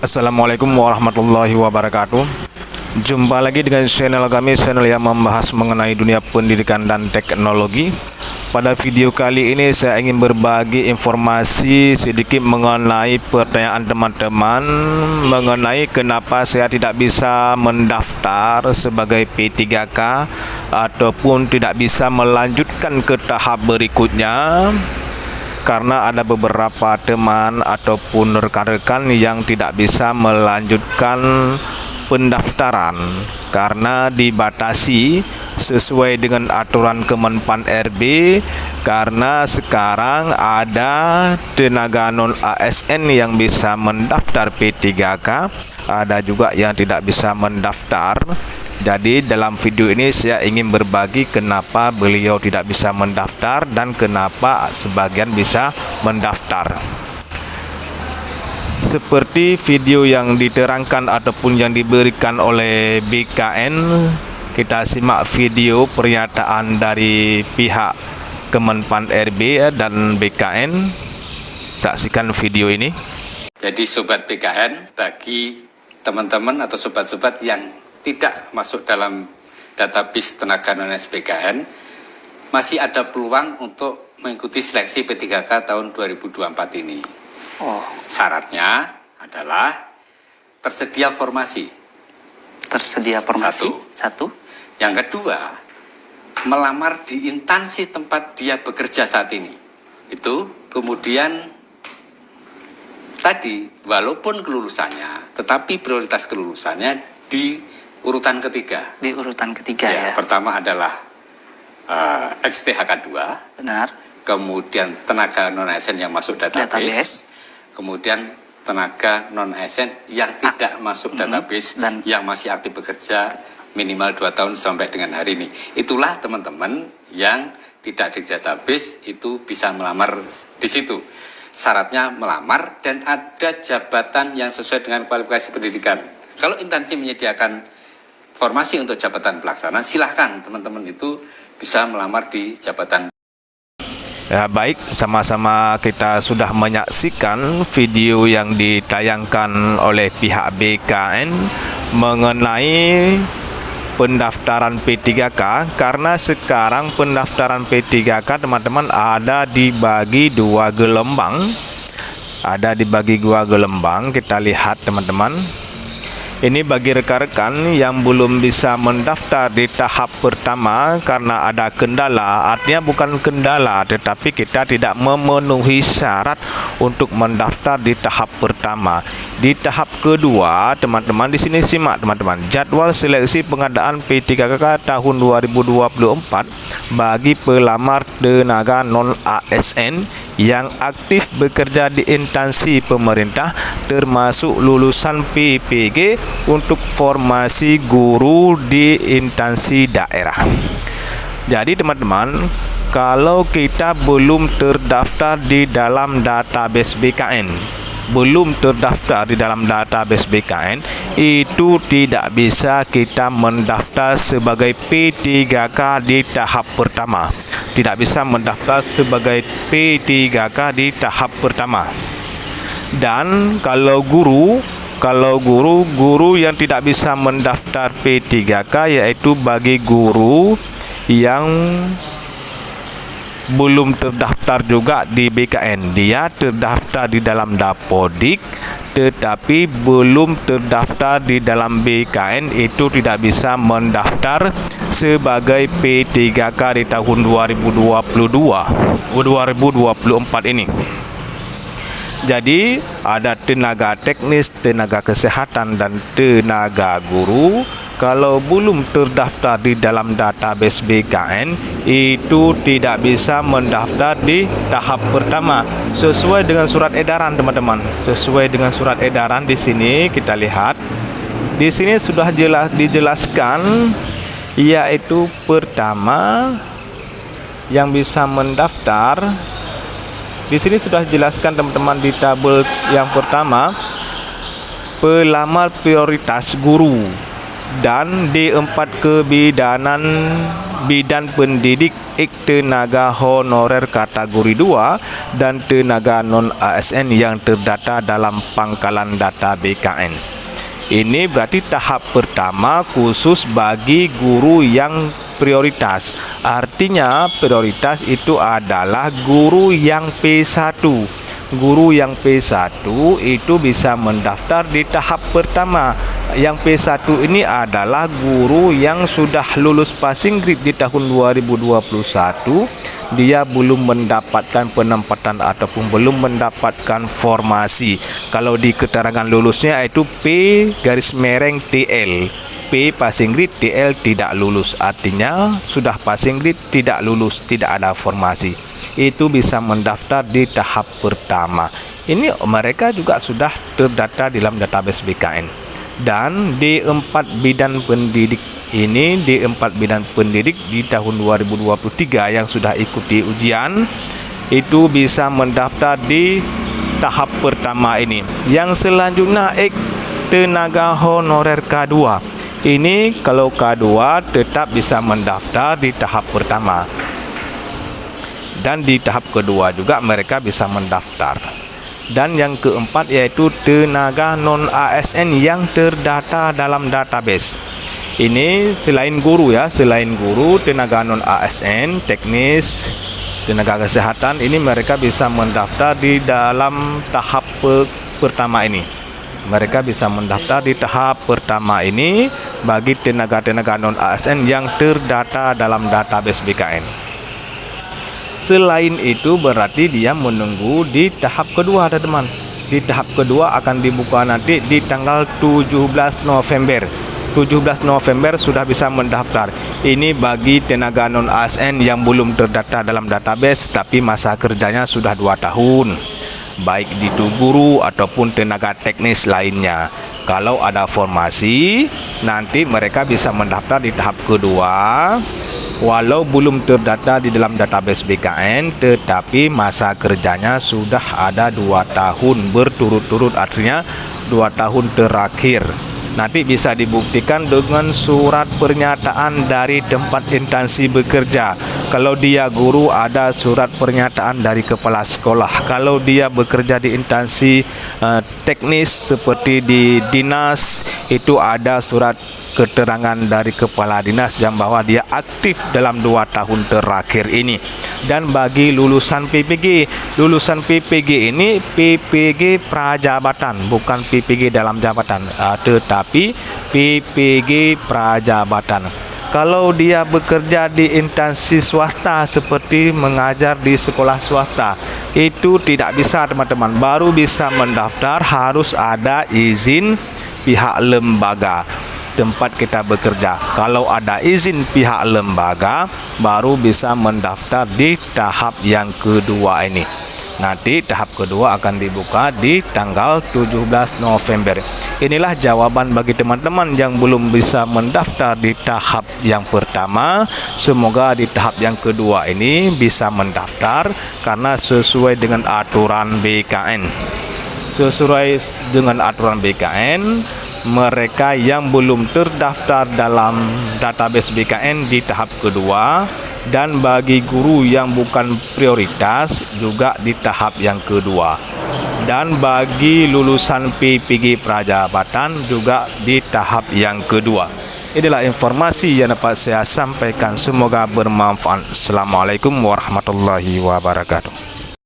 Assalamualaikum warahmatullahi wabarakatuh. Jumpa lagi dengan channel kami, channel yang membahas mengenai dunia pendidikan dan teknologi. Pada video kali ini saya ingin berbagi informasi sedikit mengenai pertanyaan teman-teman mengenai kenapa saya tidak bisa mendaftar sebagai P3K ataupun tidak bisa melanjutkan ke tahap berikutnya. Karena ada beberapa teman ataupun rekan-rekan yang tidak bisa melanjutkan pendaftaran karena dibatasi sesuai dengan aturan Kemenpan RB, karena sekarang ada tenaga non ASN yang bisa mendaftar P3K, ada juga yang tidak bisa mendaftar. Jadi dalam video ini saya ingin berbagi kenapa beliau tidak bisa mendaftar dan kenapa sebagian bisa mendaftar. Seperti video yang diterangkan ataupun yang diberikan oleh BKN, kita simak video pernyataan dari pihak Kemenpan RB dan BKN. Saksikan video ini. Jadi sobat BKN, bagi teman-teman atau sobat-sobat yang tidak masuk dalam database tenaga non-BKN, masih ada peluang untuk mengikuti seleksi P3K tahun 2024 ini. Syaratnya adalah tersedia formasi. Tersedia formasi. Satu. Yang kedua, melamar di instansi tempat dia bekerja saat ini. Itu kemudian tadi, walaupun kelulusannya, tetapi prioritas kelulusannya di urutan ketiga. Di urutan ketiga ya. Pertama adalah XTHK 2. Benar. Kemudian tenaga non-ASN yang masuk database. Kemudian tenaga non-ASN yang tidak masuk database dan yang masih aktif bekerja minimal 2 tahun sampai dengan hari ini. Itulah teman-teman yang tidak di database itu bisa melamar di situ. Syaratnya melamar dan ada jabatan yang sesuai dengan kualifikasi pendidikan. Kalau instansi menyediakan formasi untuk jabatan pelaksana, silahkan teman-teman itu bisa melamar di jabatan. Ya, baik, sama-sama kita sudah menyaksikan video yang ditayangkan oleh pihak BKN mengenai pendaftaran P3K, karena sekarang pendaftaran P3K teman-teman ada dibagi dua gelombang. Kita lihat teman-teman. Ini bagi rekan-rekan yang belum bisa mendaftar di tahap pertama karena ada kendala. Artinya bukan kendala, tetapi kita tidak memenuhi syarat untuk mendaftar di tahap pertama. Di tahap kedua, teman-teman di sini simak teman-teman. Jadwal seleksi pengadaan P3K tahun 2024 bagi pelamar tenaga non ASN yang aktif bekerja di instansi pemerintah termasuk lulusan PPG untuk formasi guru di instansi daerah. Jadi teman-teman, kalau kita belum terdaftar di dalam database BKN, itu tidak bisa kita mendaftar sebagai P3K di tahap pertama. Tidak bisa mendaftar sebagai P3K di tahap pertama. Dan kalau guru yang tidak bisa mendaftar P3K yaitu bagi guru yang belum terdaftar juga di BKN. Dia terdaftar di dalam Dapodik tetapi belum terdaftar di dalam BKN, itu tidak bisa mendaftar sebagai P3K di tahun 2024 ini. Jadi ada tenaga teknis, tenaga kesehatan dan tenaga guru. Kalau belum terdaftar di dalam database BKN, itu tidak bisa mendaftar di tahap pertama sesuai dengan surat edaran teman-teman. Sesuai dengan surat edaran di sini kita lihat. Di sini sudah dijelaskan, yaitu pertama yang bisa mendaftar. Di sini sudah dijelaskan teman-teman di tabel yang pertama, pelamar prioritas guru dan D4 kebidanan bidan pendidik tenaga honorer kategori 2 dan tenaga non-ASN yang terdata dalam pangkalan data BKN. Ini berarti tahap pertama khusus bagi guru yang prioritas. Artinya prioritas itu adalah guru yang P1. Guru yang P1 itu bisa mendaftar di tahap pertama. Yang P1 ini adalah guru yang sudah lulus passing grade di tahun 2021. Dia belum mendapatkan penempatan ataupun belum mendapatkan formasi. Kalau di keterangan lulusnya itu P_TL. P passing grade, TL tidak lulus. Artinya sudah passing grade, tidak lulus, tidak ada formasi. Itu bisa mendaftar di tahap pertama. Ini mereka juga sudah terdata dalam database BKN. Dan D4 bidan pendidik ini, D4 bidan pendidik di tahun 2023 yang sudah ikuti ujian itu bisa mendaftar di tahap pertama ini. Yang selanjutnya tenaga honorer K2. Ini kalau K2 tetap bisa mendaftar di tahap pertama. Dan di tahap kedua juga mereka bisa mendaftar. Dan yang keempat yaitu tenaga non-ASN yang terdata dalam database. Ini selain guru ya, selain guru, tenaga non-ASN, teknis, tenaga kesehatan, ini mereka bisa mendaftar di dalam tahap pertama ini. Mereka bisa mendaftar di tahap pertama ini bagi tenaga-tenaga non-ASN yang terdata dalam database BKN. Selain itu berarti dia menunggu di tahap kedua, teman-teman. Di tahap kedua akan dibuka nanti di tanggal 17 November. 17 November sudah bisa mendaftar. Ini bagi tenaga non-ASN yang belum terdata dalam database tapi masa kerjanya sudah 2 tahun. Baik itu guru ataupun tenaga teknis lainnya. Kalau ada formasi, nanti mereka bisa mendaftar di tahap kedua. Walau belum terdata di dalam database BKN, tetapi masa kerjanya sudah ada 2 tahun berturut-turut, artinya 2 tahun terakhir. Nanti bisa dibuktikan dengan surat pernyataan dari tempat instansi bekerja. Kalau dia guru, ada surat pernyataan dari kepala sekolah. Kalau dia bekerja di instansi teknis seperti di dinas, itu ada surat keterangan dari kepala dinas yang bahwa dia aktif dalam 2 tahun terakhir ini. Dan bagi lulusan PPG ini PPG prajabatan, bukan PPG dalam jabatan, tetapi PPG prajabatan. Kalau dia bekerja di instansi swasta seperti mengajar di sekolah swasta, itu tidak bisa, teman-teman. Baru bisa mendaftar, harus ada izin pihak lembaga tempat kita bekerja. Kalau ada izin pihak lembaga, baru bisa mendaftar di tahap yang kedua ini. Nanti tahap kedua akan dibuka di tanggal 17 November. Inilah jawaban bagi teman-teman yang belum bisa mendaftar di tahap yang pertama. Semoga di tahap yang kedua ini bisa mendaftar karena sesuai dengan aturan BKN. Sesuai dengan aturan BKN, mereka yang belum terdaftar dalam database BKN di tahap kedua, dan bagi guru yang bukan prioritas juga di tahap yang kedua, dan bagi lulusan PPG prajabatan juga di tahap yang kedua. Inilah informasi yang dapat saya sampaikan, semoga bermanfaat. Assalamualaikum warahmatullahi wabarakatuh.